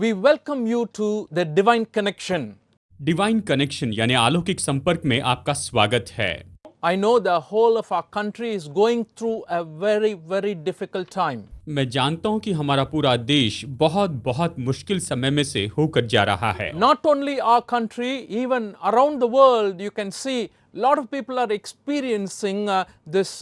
we welcome you to the Divine Connection. Divine connection यानी अलौकिक संपर्क में आपका स्वागत है। I know the whole of our country is going through a very, very difficult time. मैं जानता हूं कि हमारा पूरा देश बहुत मुश्किल समय में से होकर जा रहा है। Not only our country, even around the world, you can see a lot of people are experiencing this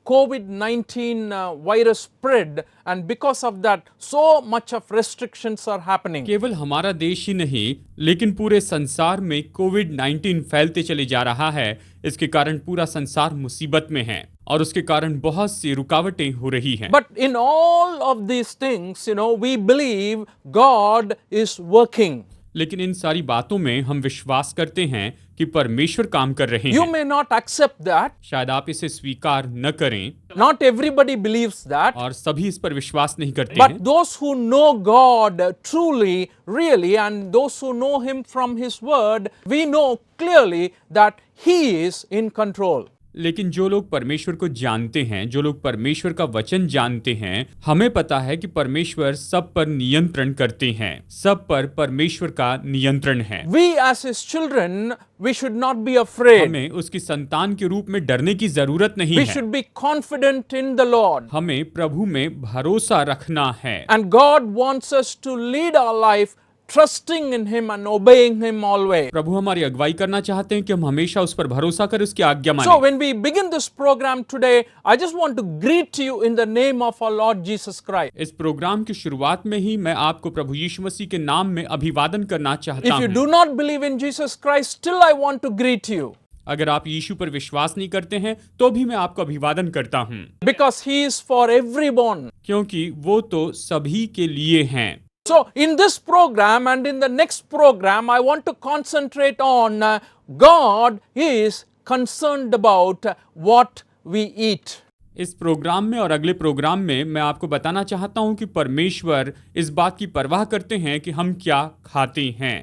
COVID-19 virus spread, and because of that, so much of restrictions are happening. केवल हमारा देश ही नहीं, लेकिन पूरे संसार में कोविड-19 फैलते चले जा रहा है। इसके कारण पूरा संसार मुसीबत में है और उसके कारण बहुत सी रुकावटें हो रही हैं। But in all of these things, we believe God is working. लेकिन इन सारी बातों में हम विश्वास करते हैं कि परमेश्वर काम कर रहे You हैं। may not accept that. शायद आप इसे स्वीकार न करें Not everybody believes that. और सभी इस पर विश्वास नहीं करते But हैं, those who know God truly, really, and those who know Him from His Word, we know clearly that He is in control. लेकिन जो लोग परमेश्वर को जानते हैं, जो लोग परमेश्वर का वचन जानते हैं, हमें पता है कि परमेश्वर सब पर नियंत्रण करते हैं, सब पर परमेश्वर का नियंत्रण है। We as His children, we should not be afraid. हमें उसकी संतान के रूप में डरने की जरूरत नहीं We है। should be confident in the Lord. हमें प्रभु में भरोसा रखना है And God wants us to lead our life trusting in Him and obeying Him always. प्रभु हमारी अगुवाई करना चाहते हैं कि हम हमेशा उस पर भरोसा करें, उसकी आज्ञा So मानें। when we begin this program today, I just want to greet you in the name of our Lord Jesus Christ. इस प्रोग्राम की शुरुआत में ही मैं आपको प्रभु यीशु मसीह के नाम में अभिवादन करना चाहता If you हूँ। do not believe in Jesus Christ, still I want to greet you अगर आप यीशु पर विश्वास नहीं करते हैं तो भी मैं आपको अभिवादन करता हूँ, because He is for everyone. क्योंकि वो तो सभी के लिए हैं। So in this program and in the next program, I want to concentrate on God is concerned about what we eat. इस प्रोग्राम में और अगले प्रोग्राम में मैं आपको बताना चाहता हूं कि परमेश्वर इस बात की परवाह करते हैं कि हम क्या खाते हैं।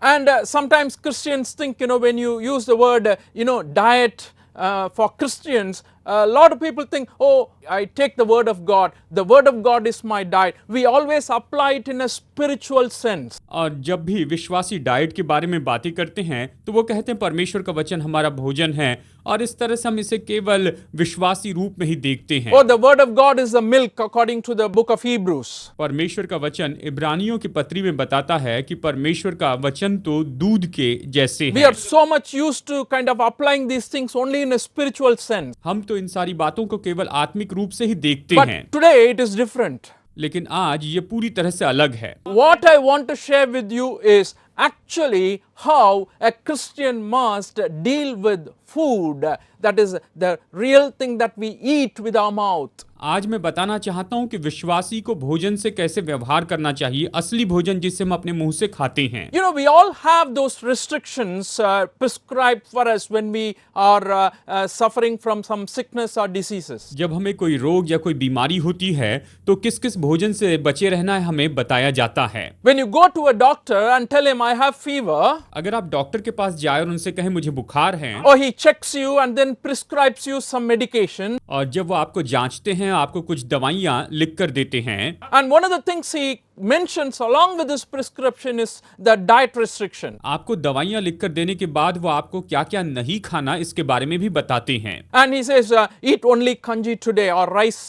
And sometimes Christians think, when you use the word, diet for Christians, a lot of people think, oh, I take the word of God. The word of God is my diet. We always apply it in a spiritual sense. और जब भी विश्वासी diet के बारे में बातें करते हैं तो वो कहते हैं परमेश्वर का वचन हमारा भोजन है, और इस तरह से हम इसे केवल विश्वासी रूप में ही देखते हैं। Oh, the word of God is the milk according to the book of Hebrews. परमेश्वर का वचन इब्रानियों की पत्री में बताता है कि परमेश्वर का वचन तो दूध के जैसे We है। are so much used to kind of applying these things only in a spiritual sense. हम तो इन सारी बातों को केवल आत्मिक रूप से ही देखते हैं, But today it is different. लेकिन आज ये पूरी तरह से अलग है। What I want to share with you is actually how a Christian must deal with food. That is the real thing that we eat with our mouth. आज मैं बताना चाहता हूं कि विश्वासी को भोजन से कैसे व्यवहार करना चाहिए, असली भोजन जिसे हम अपने मुंह से खाते हैं। We all have those restrictions prescribed for us when we are suffering from some sickness or diseases. जब हमें कोई रोग या कोई बीमारी होती है तो किस किस भोजन से बचे रहना है हमें बताया जाता है। When you go to a doctor and tell him I have fever, अगर आप डॉक्टर के पास जाए और उनसे कहें मुझे बुखार है, or he checks you and then prescribes you some medication, और जब वो आपको जांचते हैं, आपको कुछ दवाइयां लिख कर देते हैं, and one of the things he mentions along with this prescription is the diet restriction. आपको दवाइयां लिख कर देने के बाद वो आपको क्या क्या नहीं खाना इसके बारे में भी बताते हैं। And he says, eat only kanji today or rice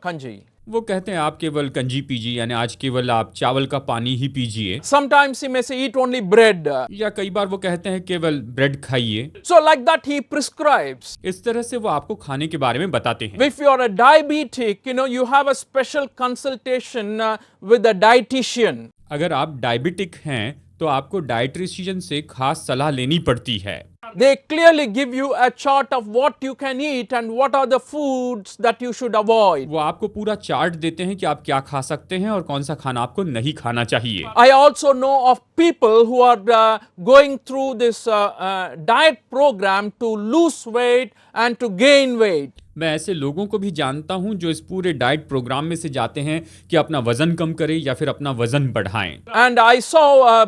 kanji. वो कहते हैं आप केवल कंजी पीजिए, यानी आज केवल आप चावल का पानी ही पीजिए, Sometimes he may say, eat only bread. या कई बार वो कहते हैं केवल ब्रेड खाइए। So like that he prescribes. इस तरह से वो आपको खाने के बारे में बताते हैं। If you are a diabetic, you have a special consultation with a dietitian. अगर आप डायबिटिक हैं तो आपको डाइट्रिशियन से खास सलाह लेनी पड़ती है। They clearly give you a chart of what you can eat and what are the foods that you should avoid. वो आपको पूरा चार्ट देते हैं कि आप क्या खा सकते हैं और कौन सा खाना आपको नहीं खाना चाहिए। I also know of people who are going through this diet program to lose weight and to gain weight. मैं ऐसे लोगों को भी जानता हूं जो इस पूरे डाइट प्रोग्राम में से जाते हैं कि अपना वजन कम करें या फिर अपना वजन बढ़ाएं। And I saw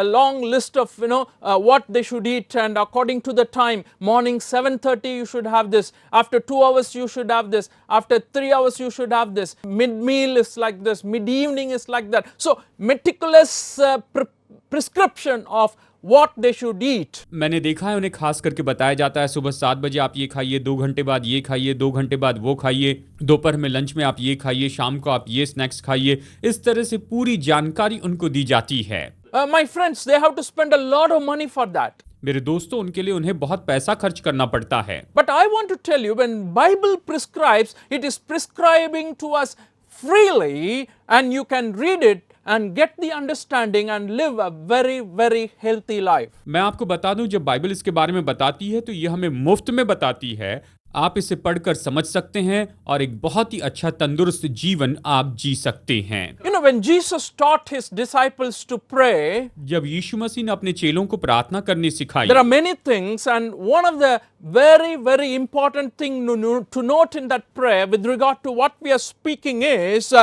a long list of what they should eat, and according according to the time. Morning 7:30 you should have this. After 2 hours you should have this. After 3 hours you should have this. Mid-meal is like this. Mid-evening is like that. So meticulous prescription of what they should eat. मैंने देखा है उन्हें खास करके बताया जाता है सुबह 7 बजे आप ये खाइए, 2 घंटे बाद ये खाइए, 2 घंटे बाद वो खाइए, दोपहर में लंच में आप ये खाइए, शाम को आप ये स्नैक्स खाइए। इस तरह से पूरी जानकारी उनको दी जाती है। My friends, they have to spend a lot of money for that. मेरे दोस्तों, उनके लिए उन्हें बहुत पैसा खर्च करना पड़ता है। But I want to tell you, when Bible prescribes, it is prescribing to us freely, and you can read it and get the understanding and live a very, very healthy life. मैं आपको बता दूं, जब Bible इसके बारे में बताती है तो ये हमें मुफ्त में बताती है। आप इसे पढ़कर समझ सकते हैं और एक बहुत ही अच्छा तंदुरुस्त जीवन आप जी सकते हैं। You know, when Jesus taught his disciples to pray, जब यीशु मसीह ने अपने चेलों को प्रार्थना करनी सिखाई, there are many things, and one of the very, very important thing to note in that prayer with regard to what we are speaking is,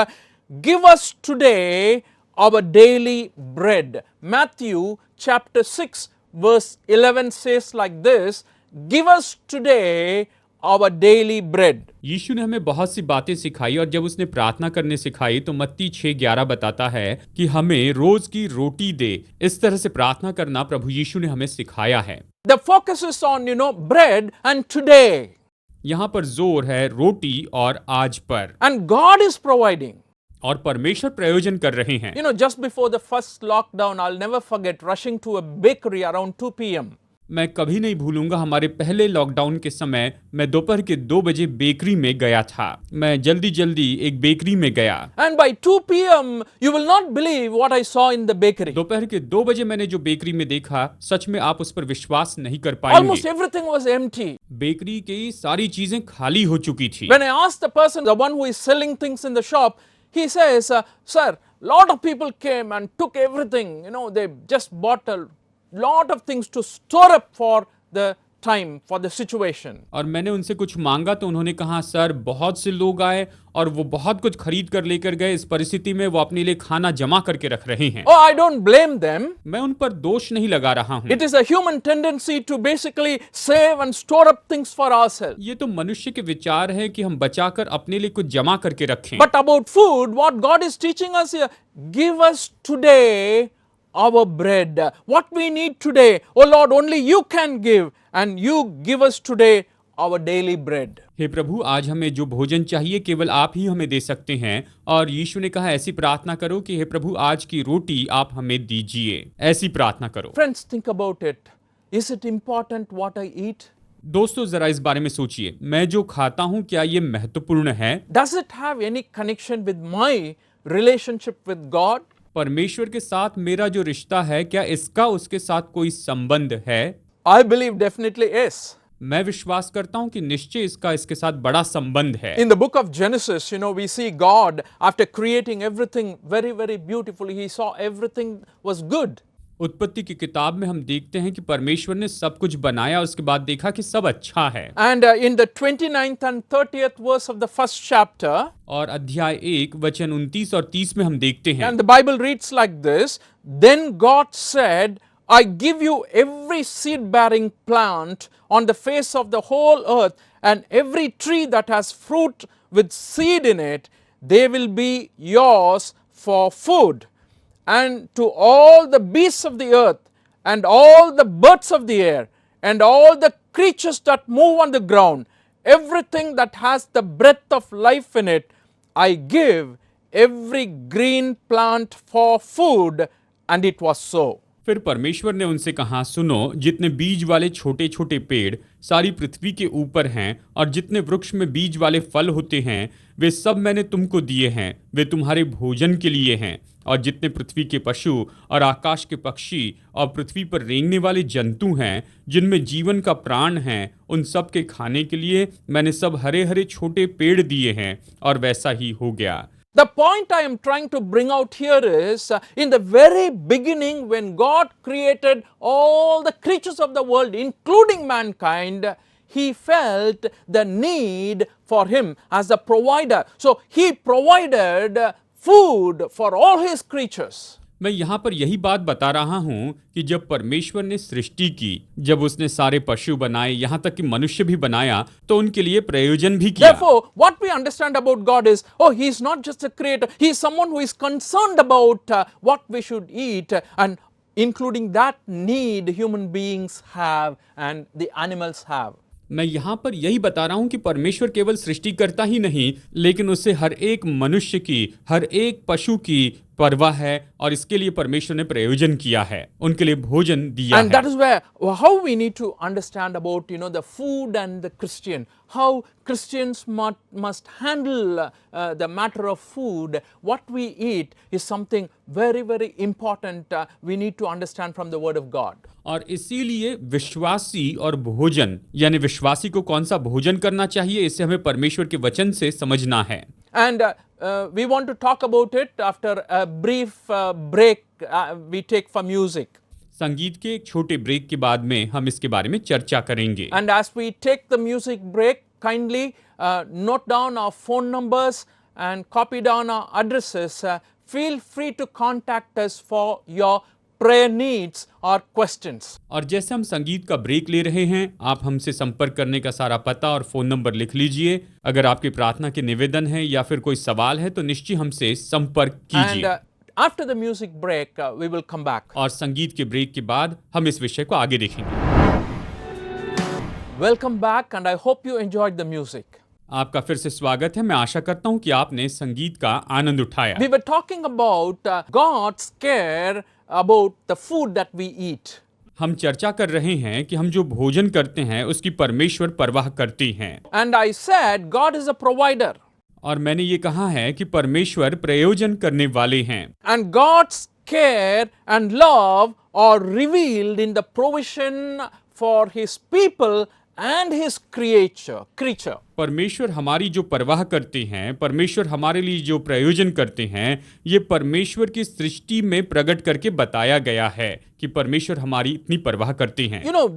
give us today our daily bread. Matthew chapter 6 verse 11 says like this, give us today our daily bread. यीशु ने हमें बहुत सी बातें सिखाई और जब उसने प्रार्थना करने सिखाई तो मत्ती 6:11 बताता है कि हमें रोज की रोटी दे। इस तरह से प्रार्थना करना प्रभु यीशु ने हमें सिखाया है। The focus is on, bread and today. यहाँ पर जोर है रोटी और आज पर, And God is providing. और परमेश्वर प्रयोजन कर रहे हैं। Just before the first lockdown, I'll never forget rushing to a bakery around 2 p.m. मैं कभी नहीं भूलूंगा, हमारे पहले लॉकडाउन के समय मैं दोपहर के 2 बजे बेकरी में गया था। मैं जल्दी एक बेकरी में गया। And by 2 p.m. you will not believe what I saw in the bakery. दोपहर के 2 बजे मैंने जो बेकरी में देखा, सच में आप उस पर विश्वास नहीं कर पाएंगे। Almost everything was empty. Bakery की सारी चीजें खाली हो चुकी थी। When I asked the person, the one who is selling things in the shop, he says, sir, lot of people came and took everything. They just bought a lot of things to store up for the time, for the situation. और मैंने उनसे कुछ मांगा तो उन्होंने कहा, sir बहुत से लोग आए और वो बहुत कुछ खरीद कर लेकर गए। इस परिस्थिति में वो अपने लिए खाना जमा करके रख रहे हैं। Oh, I don't blame them. मैं उन पर दोष नहीं लगा रहा हूँ। It is a human tendency to basically save and store up things for ourselves. ये तो मनुष्य के विचार है कि हम बचाकर अपने लिए कुछ जमा करके रखें। But about food, what God is teaching us here, give us today our bread. What we need today, oh Lord, only you can give, and you give us today our daily bread. हे प्रभु, आज हमें जो भोजन चाहिए केवल आप ही हमें दे सकते हैं। और यीशु ने कहा, ऐसी प्रार्थना करो कि हे प्रभु, आज की रोटी आप हमें दीजिए। ऐसी प्रार्थना करो। Friends, think about it. Is it important what I eat? दोस्तों, जरा इस बारे में सोचिए, मैं जो खाता हूँ क्या ये महत्वपूर्ण है? Does it have any connection with my relationship with God? परमेश्वर के साथ मेरा जो रिश्ता है, क्या इसका उसके साथ कोई संबंध है? I believe definitely yes. मैं विश्वास करता हूं कि निश्चय इसका इसके साथ बड़ा संबंध है। In the book of Genesis, we see God, after creating everything very, very beautifully, he saw everything was good. उत्पत्ति की किताब में हम देखते हैं कि परमेश्वर ने सब कुछ बनाया, उसके बाद देखा कि सब अच्छा है। And in the 29th and 30th verse of the first chapter, और अध्याय 1 वचन 29 और 30 में हम देखते हैं, and the Bible reads like this, Then God said, I give you every seed-bearing plant on the face of the whole earth, and every tree that has fruit with seed in it, they will be yours for food. And to all the beasts of the earth, and all the birds of the air, and all the creatures that move on the ground, everything that has the breath of life in it, I give every green plant for food. And it was so. फिर परमेश्वर ने उनसे कहा, सुनो, जितने बीज वाले छोटे छोटे पेड़ सारी पृथ्वी के ऊपर हैं और जितने वृक्ष में बीज वाले फल होते हैं, वे सब मैंने तुमको दिए हैं, वे तुम्हारे भोजन के लिए हैं। और जितने पृथ्वी के पशु और आकाश के पक्षी और पृथ्वी पर रेंगने वाले जंतु हैं, जिनमें जीवन का प्राण है, उन सब के खाने के लिए मैंने सब हरे हरे छोटे पेड़ दिए हैं। और वैसा ही हो गया। The point I am trying to bring out here is, in the very beginning, when God created all the creatures of the world, including mankind, he felt the need for him as a provider. So he provided food for all his creatures. मैं यहाँ पर यही बात बता रहा हूँ कि जब परमेश्वर ने सृष्टि की, जब उसने सारे पशु बनाए, यहाँ तक कि मनुष्य भी बनाया, तो उनके लिए प्रयोजन भी किया। Therefore, what we understand about God is, oh, He is not just a creator, He is someone who is concerned about what we should eat, and including that need human beings have and the animals have. मैं यहाँ पर यही बता रहा हूँ कि परमेश्वर केवल सृष्टि करता ही नहीं, लेकिन उससे हर एक मनुष्य की, हर एक पशु की परवाह है, और इसके लिए परमेश्वर ने प्रयोजन किया है, उनके लिए भोजन दिया And है। that is where how we need to understand about the food and the Christian, how Christians must handle the matter of food. What we eat is something very very important. We need to understand from the Word of God. और इसीलिए विश्वासी और भोजन, यानी विश्वासी को कौन सा भोजन करना चाहिए, इसे हमें परमेश्वर के वचन से समझना है। And we want to talk about it after a brief break we take for music. संगीत के एक छोटे ब्रेक के बाद में हम इसके बारे में चर्चा करेंगे। And as we take the music break, kindly note down our phone numbers and copy down our addresses. Feel free to contact us for your prayer needs or questions. और जैसे हम संगीत का ब्रेक ले रहे हैं, आप हमसे संपर्क करने का सारा पता और फोन नंबर लिख लीजिए। अगर आपकी प्रार्थना के निवेदन है या फिर कोई सवाल है तो निश्चय हमसे संपर्क And कीजिए। after the music break, we will come back. और संगीत के ब्रेक के बाद हम इस विषय को आगे देखेंगे। Welcome back, and I hope you enjoyed the music. आपका फिर से स्वागत है। मैं आशा करता हूं कि आपने संगीत का आनंद उठाया। We were talking about God's care about the food that we eat. हम चर्चा कर रहे हैं कि हम जो भोजन करते हैं उसकी परमेश्वर परवाह करते हैं। And I said God is a provider. और मैंने ये कहा है कि परमेश्वर प्रयोजन करने वाले हैं। And God's care and love are revealed in the provision for His people and His creature. परमेश्वर हमारी जो परवाह करते हैं, परमेश्वर हमारे लिए जो प्रयोजन करते हैं, ये परमेश्वर की सृष्टि में प्रकट करके बताया गया है कि परमेश्वर हमारी इतनी परवाह करते हैं। You know,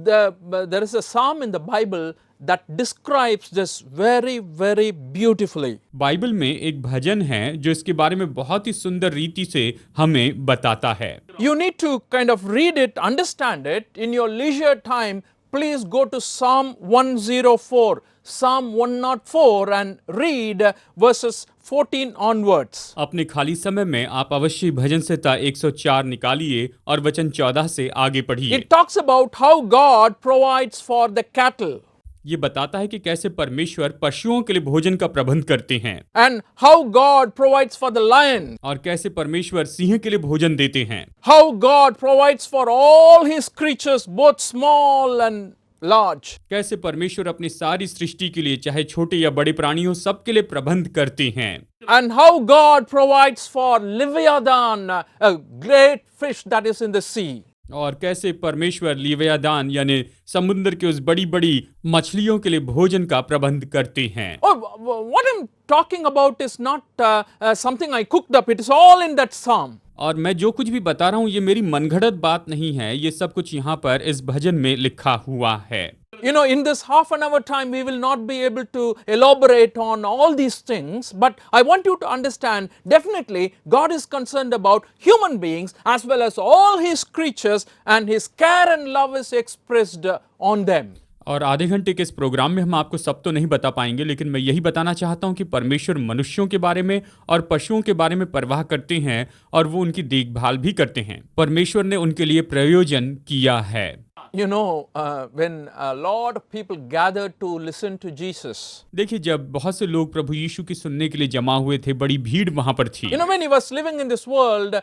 there is a psalm in the Bible that describes this very, very beautifully. Bible में एक भजन है जो इसके बारे में बहुत ही सुंदर रीति से हमें बताता है। You need to kind of read it, understand it in your leisure time. Please go to Psalm 104, Psalm 104 and read verses 14 onwards. अपने खाली समय में आप अवश्य भजन संहिता 104 निकालिए और वचन 14 से आगे पढ़िए। It talks about how God provides for the cattle. ये बताता है कि कैसे परमेश्वर पशुओं के लिए भोजन का प्रबंध करते हैं, And how God provides for the lion. और कैसे परमेश्वर सिंह के लिए भोजन देते हैं, How God provides for all His creatures, both small and large. कैसे परमेश्वर अपनी सारी सृष्टि के लिए, चाहे छोटे या बड़े प्राणियों, सबके लिए प्रबंध करते हैं। And how God provides for Leviathan, a great fish that is in the sea. और कैसे परमेश्वर लिव्यादान यानी समुद्र के उस बड़ी बड़ी मछलियों के लिए भोजन का प्रबंध करते हैं। Oh, what I'm talking about is not something I cooked up. It is all in that psalm. और मैं जो कुछ भी बता रहा हूँ ये मेरी मनगढ़ंत बात नहीं है, ये सब कुछ यहाँ पर इस भजन में लिखा हुआ है। You know, in this half an hour time, we will not be able to elaborate on all these things, but I want you to understand, definitely, God is concerned about human beings as well as all His creatures, and His care and love is expressed on them. और आधे घंटे के इस programme में हम आपको सब तो नहीं बता पाएंगे, लेकिन मैं यही बताना चाहता हूं कि परमेश्वर मनुष्यों के बारे में और पशुओं के बारे में परवाह करते हैं और वो उनकी देखभाल भी करते हैं। परमेश्वर ने उनके लिए प्रयोजन किया है। You know, when a lot of people gathered to listen to Jesus, देखिए, जब बहुत से लोग प्रभु यीशु की सुनने के लिए जमा हुए थे, बड़ी भीड़ वहां पर थी। you know, when He was living in this world,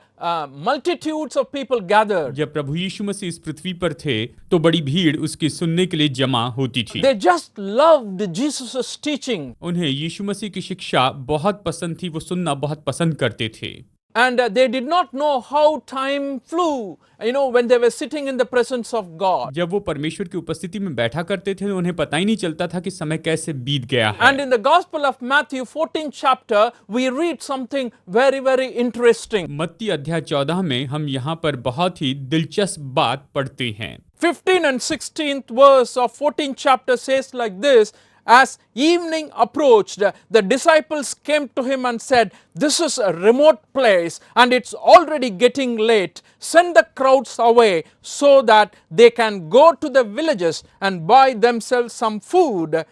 multitudes of people gathered. जब प्रभु यीशु मसीह इस पृथ्वी पर थे तो बड़ी भीड़ उसकी सुनने के लिए जमा होती थी। They just loved Jesus' teaching. उन्हें यीशु मसीह की शिक्षा बहुत पसंद थी, वो सुनना बहुत पसंद करते थे। And they did not know how time flew, you know, when they were sitting in the presence of God. जब वो परमेश्वर की उपस्थिति में बैठा करते थे तो उन्हें पता ही नहीं चलता था कि समय कैसे बीत गया है। And in the Gospel of Matthew 14th chapter, we read something very, very interesting. मत्ती अध्याय 14 में हम यहाँ पर बहुत ही दिलचस्प बात पढ़ते हैं। 15th and 16th verse of 14th chapter says like this, as evening approached, the disciples came to him and said, "This is a remote place and it's already getting late. Send the crowds away so that they can go to the villages and buy themselves some food."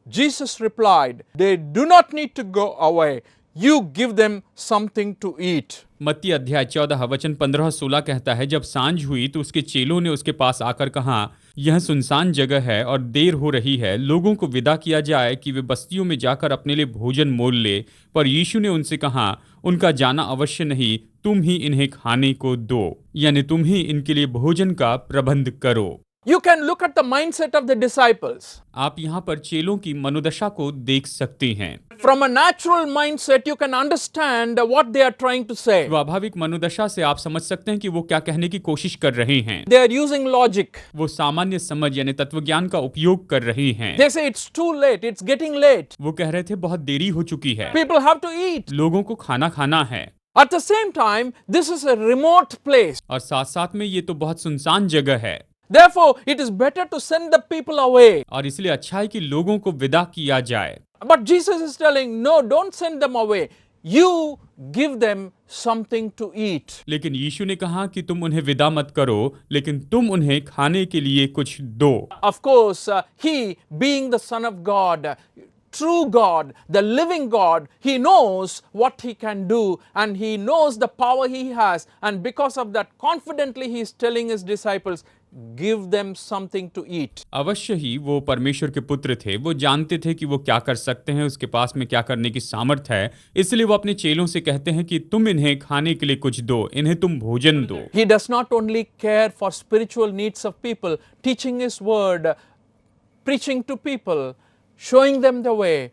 Jesus replied, "They do not need to go away. You give them something to eat." मत्ती अध्याय 14 वचन 15-16 कहता है, जब सांझ हुई तो उसके चेलों ने उसके पास आकर कहा, यह सुनसान जगह है और देर हो रही है, लोगों को विदा किया जाए कि वे बस्तियों में जाकर अपने लिए भोजन मोल ले। पर यीशु ने उनसे कहा, उनका जाना अवश्य नहीं, तुम ही इन्हें खाने को दो, यानी तुम ही इनके लिए भोजन का प्रबंध करो। You can look at the mindset of the disciples. आप यहाँ पर चेलों की मनोदशा को देख सकते हैं। From a natural mindset, you can understand what they are trying to say. स्वाभाविक मनोदशा से आप समझ सकते हैं कि वो क्या कहने की कोशिश कर रहे हैं। They are using logic. वो सामान्य समझ यानी तत्वज्ञान का उपयोग कर रहे हैं। They say it's too late, it's getting late. वो कह रहे थे बहुत देरी हो चुकी है, People have to eat. लोगों को खाना खाना है। At the same time, this is a remote place. और साथ साथ में ये तो बहुत सुनसान जगह है, Therefore, it is better to send the people away. और इसलिए अच्छा है कि लोगों को विदा किया जाए। But Jesus is telling, no, don't send them away. You give them something to eat. लेकिन यीशु ने कहा कि तुम उन्हें विदा मत करो, लेकिन तुम उन्हें खाने के लिए कुछ दो। Of course, he being the Son of God, true God, the living God, he knows what he can do and he knows the power he has, and because of that confidently he is telling his disciples, give them something to eat. अवश्य ही वो परमेश्वर के पुत्र थे, वो जानते थे कि वो क्या कर सकते हैं, उसके पास में क्या करने की सामर्थ है, इसलिए वो अपने चेलों से कहते हैं कि तुम इन्हें खाने के लिए कुछ दो, इन्हें तुम भोजन दो। He does not only care for spiritual needs of people, teaching his word, preaching to people, showing them the way,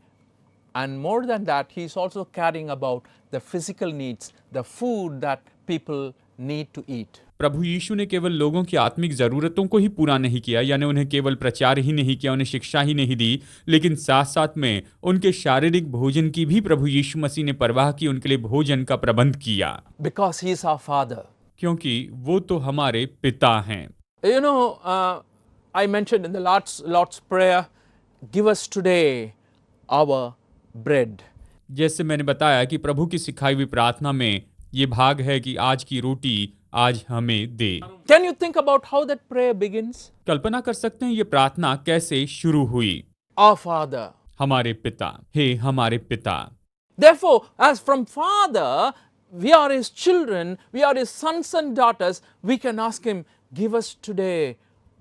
and more than that, he is also caring about the physical needs, the food that people need to eat. प्रभु यीशु ने केवल लोगों की आत्मिक जरूरतों को ही पूरा नहीं किया, यानी उन्हें केवल प्रचार ही नहीं किया, उन्हें शिक्षा ही नहीं दी, लेकिन साथ साथ में उनके शारीरिक भोजन की भी प्रभु यीशु मसीह ने परवाह की, उनके लिए भोजन का प्रबंध किया। Because he is our Father. क्योंकि वो तो हमारे पिता हैं। You know, I mentioned in the Lord's Prayer, give us today our bread. जैसे मैंने बताया कि प्रभु की सिखाई हुई प्रार्थना में ये भाग है कि आज की रोटी आज हमें दे। Can you think about how that prayer begins? कल्पना कर सकते हैं ये प्रार्थना कैसे शुरू हुई। Our Father. हमारे पिता, हे हमारे पिता। Therefore, as from Father, we are his children, we are his sons and daughters, we can ask him, give us today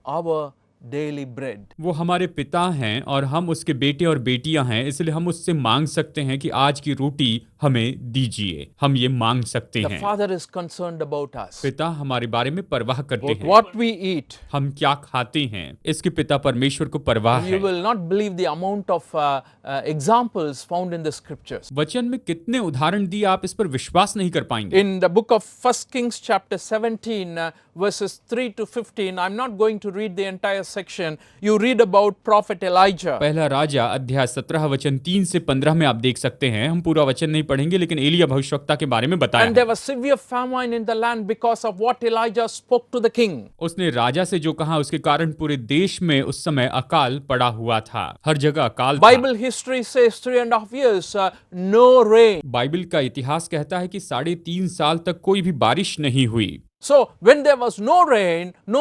our daily bread. वो हमारे पिता हैं और हम उसके बेटे और बेटियां हैं, इसलिए हम उससे मांग सकते हैं कि आज की रोटी हमें दीजिए। हम ये मांग सकते The हैं। Father is concerned about us, पिता हमारे बारे में परवाह करते about हैं, what we eat. हम क्या खाते हैं, इसके पिता परमेश्वर को परवाह You है। will not believe the amount of examples found in the scriptures. वचन में कितने उदाहरण दिए, आप इस पर विश्वास नहीं कर पाएंगे। In the book of 1 Kings chapter 17 verses 3 to 15, I'm not going to read the entire section. You read about prophet Elijah. पहला राजा अध्याय 17 वचन 3 से 15 में आप देख सकते हैं। हम पूरा वचन नहीं पढ़ेंगे, लेकिन एलिया भविष्यवक्ता के बारे में बताया And है। there was severe famine in the land because of what Elijah spoke to the king. उसने राजा से जो कहा उसके कारण पूरे देश में उस समय अकाल पड़ा हुआ था, हर जगह अकाल था। Bible history says 3.5 years, no rain. Bible का इतिहास कहता है कि 3.5 साल तक कोई भी बारिश नहीं हुई, So when there was no rain, no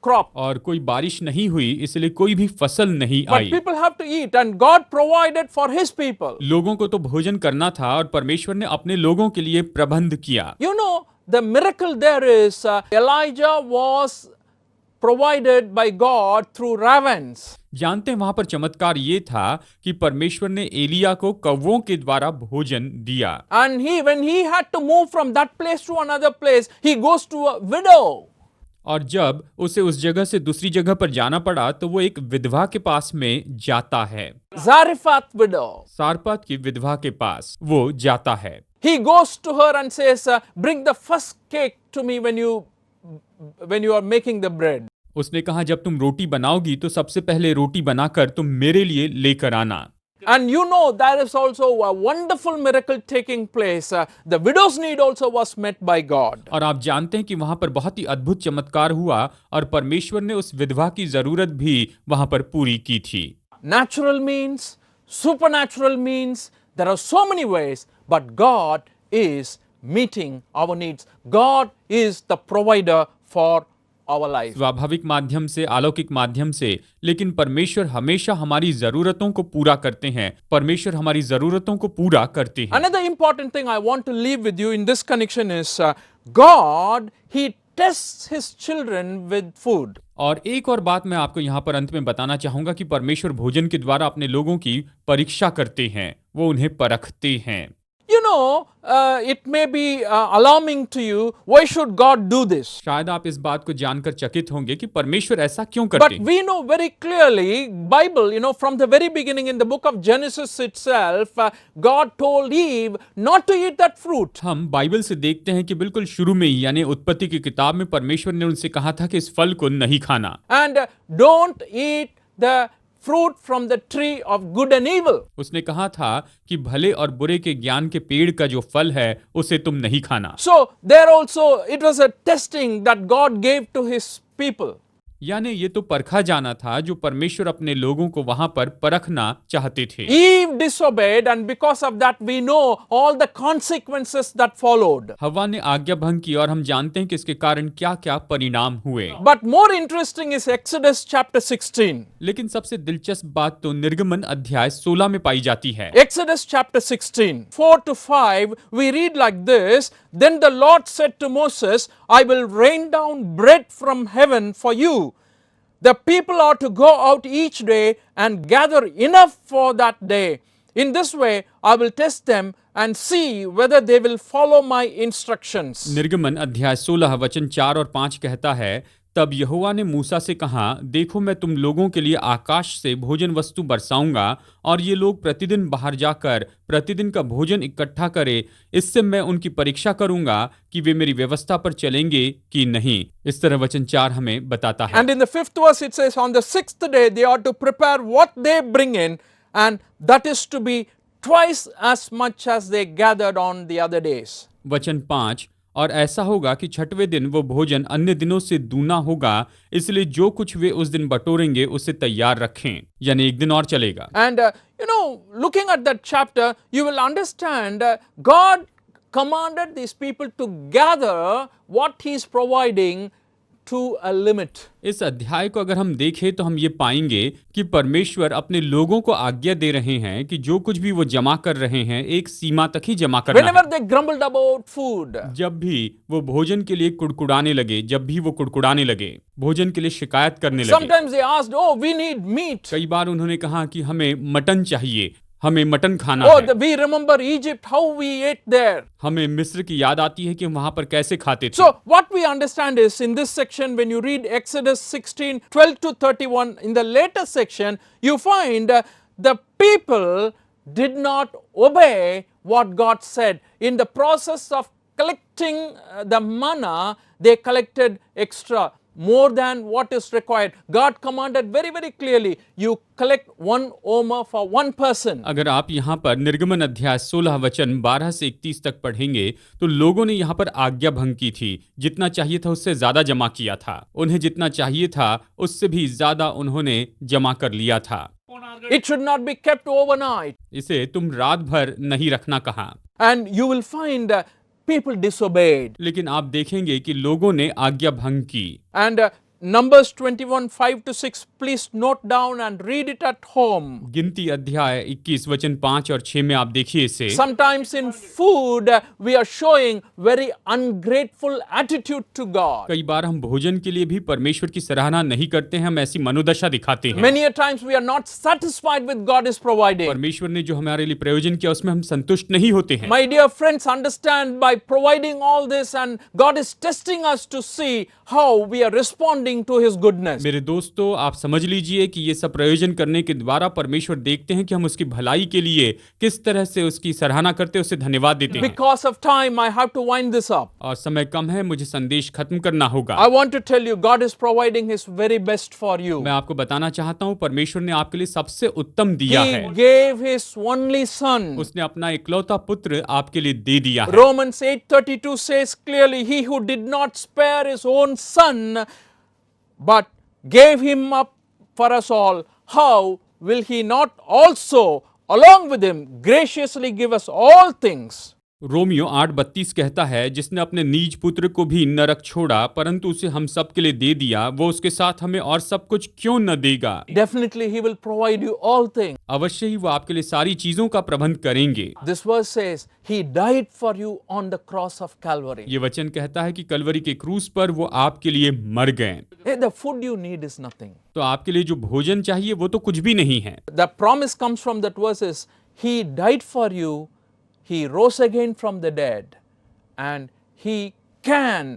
crop. और कोई बारिश नहीं हुई इसलिए कोई भी फसल नहीं But I. people have to eat, and God provided for his people. लोगों को तो भोजन करना था और परमेश्वर ने अपने लोगों के लिए प्रबंध किया। You know, the miracle there is Elijah was provided by God through ravens. जानते हैं वहां पर चमत्कार ये था कि परमेश्वर ने एलिया को कौवों के द्वारा भोजन दिया। And when he had to move from that place to another place, he goes to a widow. और जब उसे उस जगह से दूसरी जगह पर जाना पड़ा तो वो एक विधवा के पास में जाता है, Zarephath widow. सारपात की विधवा के पास वो जाता है। He goes to her and says, bring the first cake to me when you are making the bread. उसने कहा जब तुम रोटी बनाओगी तो सबसे पहले रोटी बनाकर तुम मेरे लिए लेकर आना। And you know there is also a wonderful miracle taking place. The widow's need also was met by God. और आप जानते हैं कि वहां पर बहुत ही अद्भुत चमत्कार हुआ और परमेश्वर ने उस विधवा की जरूरत भी वहां पर पूरी की थी। natural means, supernatural means. There are so many ways, but God is meeting our needs. God is the provider for our life. स्वाभाविक माध्यम से, अलौकिक माध्यम से, लेकिन परमेश्वर हमेशा हमारी जरूरतों को पूरा करते हैं। परमेश्वर हमारी जरूरतों को पूरा करते हैं। Another important thing I want to leave with you in this connection is God, He tests His children with food. और एक और बात मैं आपको यहाँ पर अंत में बताना चाहूंगा कि परमेश्वर भोजन के द्वारा अपने लोगों की परीक्षा करते हैं, वो उन्हें परखते हैं। You know, it may be alarming to you. Why should God do this? शायद आप इस बात को जानकर चकित होंगे कि परमेश्वर ऐसा क्यों करते But हैं। we know very clearly, Bible, from the very beginning in the book of Genesis itself, God told Eve not to eat that fruit. हम बाइबल से देखते हैं कि बिल्कुल शुरू में ही, यानी उत्पत्ति की किताब में, परमेश्वर ने उनसे कहा था कि इस फल को नहीं खाना। And don't eat the fruit from the tree of good and evil. उसने कहा था कि भले और बुरे के ज्ञान के पेड़ का जो फल है उसे तुम नहीं खाना। So there also it was a testing that God gave to His people. यानी ये तो परखा जाना था जो परमेश्वर अपने लोगों को वहां पर परखना चाहते थे। Eve disobeyed, and because of that we know all the consequences that followed. हव्वा ने आज्ञा भंग की और हम जानते हैं कि इसके कारण क्या-क्या परिणाम हुए। But more interesting is Exodus chapter 16. लेकिन सबसे दिलचस्प बात तो निर्गमन अध्याय 16 में पाई जाती है। Exodus chapter 16, 4 to 5, we read like this. Then the Lord said to Moses, I will rain down bread from heaven for you. The people are to go out each day and gather enough for that day. In this way, I will test them and see whether they will follow my instructions. निर्गमन अध्याय 16 वचन 4 और 5 कहता है, तब यहोवा ने मूसा से कहा, देखो मैं तुम लोगों के लिए आकाश से भोजन वस्तु बरसाऊंगा और ये लोग प्रतिदिन बाहर जाकर प्रतिदिन का भोजन इकट्ठा करें। इससे मैं उनकी परीक्षा करूंगा कि वे मेरी व्यवस्था पर चलेंगे कि नहीं। इस तरह वचन 4 हमें बताता है। And in the 5th verse it says, on the 6th day they are to prepare what they bring in, and that is to be twice as much as they gathered on the other days. वचन 5, और ऐसा होगा कि छठवें दिन वो भोजन अन्य दिनों से दूना होगा, इसलिए जो कुछ वे उस दिन बटोरेंगे उसे तैयार रखें, यानी एक दिन और चलेगा। And looking at that chapter, you will understand God commanded these people to gather what He is providing to a limit. इस अध्याय को अगर हम देखें तो हम ये पाएंगे कि परमेश्वर अपने लोगों को आज्ञा दे रहे हैं कि जो कुछ भी वो जमा कर रहे हैं एक सीमा तक ही जमा करना Whenever है। they grumbled about food, जब भी वो भोजन के लिए कुड़कुड़ाने लगे, भोजन के लिए शिकायत करने लगे। sometimes they asked, oh, we need meat. कई बार उन्होंने कहा कि हमें मटन चाहिए, हमें मटन खाना Oh, है। we remember Egypt, how we ate there. हमें मिस्र की याद आती है कि हम वहां पर कैसे खाते थे। So what we understand is in this section, when you read Exodus 16, 12 to 31, in the later section, you find the people did not obey what God said. In the process of collecting the manna, they collected extra, more than what is required. God commanded very, very clearly, you collect 1 omer for 1 person. अगर आप यहाँ पर निर्गमन अध्याय 16 वचन 12 से 31 तक पढ़ेंगे तो लोगों ने यहाँ पर आज्ञा भंग की थी। जितना चाहिए था उससे ज्यादा जमा किया था। उन्हें जितना चाहिए था उससे भी ज्यादा उन्होंने जमा कर लिया था। It should not be kept overnight. इसे तुम रात भर नहीं रखना कहा। And you will find people disobeyed. लेकिन आप देखेंगे कि लोगों ने आज्ञा भंग की। And Numbers 21, 5 to 6, please note down and read it at home. गिनती अध्याय 21 वचन 5 और 6 में आप देखिए इसे। Sometimes in food we are showing very ungrateful attitude to God. कई बार हम भोजन के लिए भी परमेश्वर की सराहना नहीं करते हैं, हम ऐसी मनोदशा दिखाते हैं। Many a times we are not satisfied with God is providing. परमेश्वर ने जो हमारे लिए प्रयोजन किया उसमें हम संतुष्ट नहीं होते हैं। My dear friends, understand by providing all this, and God is testing us to see how we are responding to His goodness. मेरे दोस्तों, आप समझ लीजिए कि ये सब प्रयोजन करने के द्वारा परमेश्वर देखते हैं कि हम उसकी भलाई के लिए किस तरह से उसकी सराहना करते हैं, उसे धन्यवाद देते हैं। Because of time, I have to wind this up. और समय कम है, मुझे संदेश खत्म करना होगा। I want to tell you, God is providing His very best for you. मैं आपको बताना चाहता हूँ, परमेश्वर ने आपके लिए सबसे उत्तम दिया है। He gave His only Son. उसने अपना इकलौता पुत्र आपके लिए दे दिया है। Romans 8:32 says clearly, He who did not spare His own Son, but gave Him up for us all, how will he not also along with him graciously give us all things? Romeo 8:32 कहता है, जिसने अपने निज पुत्र को भी नरक छोड़ा परंतु उसे हम सब के लिए दे दिया, वो उसके साथ हमें और सब कुछ क्यों न देगा। Definitely he will provide you all things. अवश्य ही वो आपके लिए सारी चीजों का प्रबंध करेंगे। This verse says he died for you on the cross of Calvary. ये वचन कहता है कि कलवरी के क्रूस पर वो आपके लिए मर गए। Hey, the food you need is nothing. तो आपके लिए जो भोजन चाहिए वो तो कुछ भी नहीं है। The promise comes from that verse is he died for you, he rose again from the dead, and he can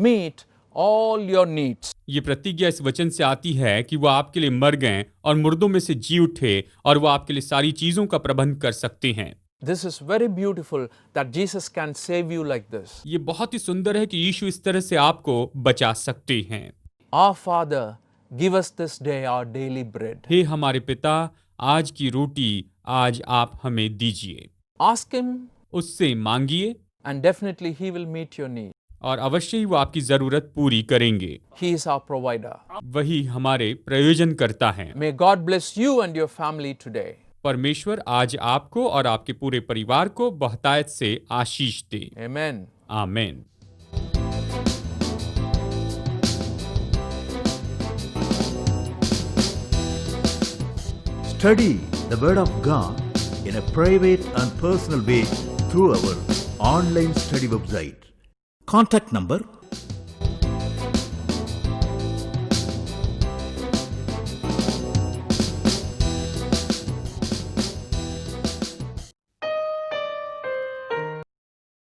meet all your needs. ये प्रतिज्ञा इस वचन से आती है कि वो आपके लिए मर गए और मुर्दों में से जी उठे और वो आपके लिए सारी चीजों का प्रबंध कर सकते हैं। This is very beautiful that Jesus can save you like this. ये बहुत ही सुंदर है कि यीशु इस तरह से आपको बचा सकते हैं। Our Father, give us this day our daily bread. हे हमारे पिता, आज की रोटी आज आप हमें दीजिए। Ask him उससे मांगिए and definitely he will meet your need. और अवश्य ही वो आपकी जरूरत पूरी करेंगे। He is our provider. वही हमारे प्रयोजन करता है। May God bless you and your family today. परमेश्वर आज आपको और आपके पूरे परिवार को बहुतायत से आशीष दे। Amen. आमीन। Study the Word of God in a private and personal way through our online study website. Contact number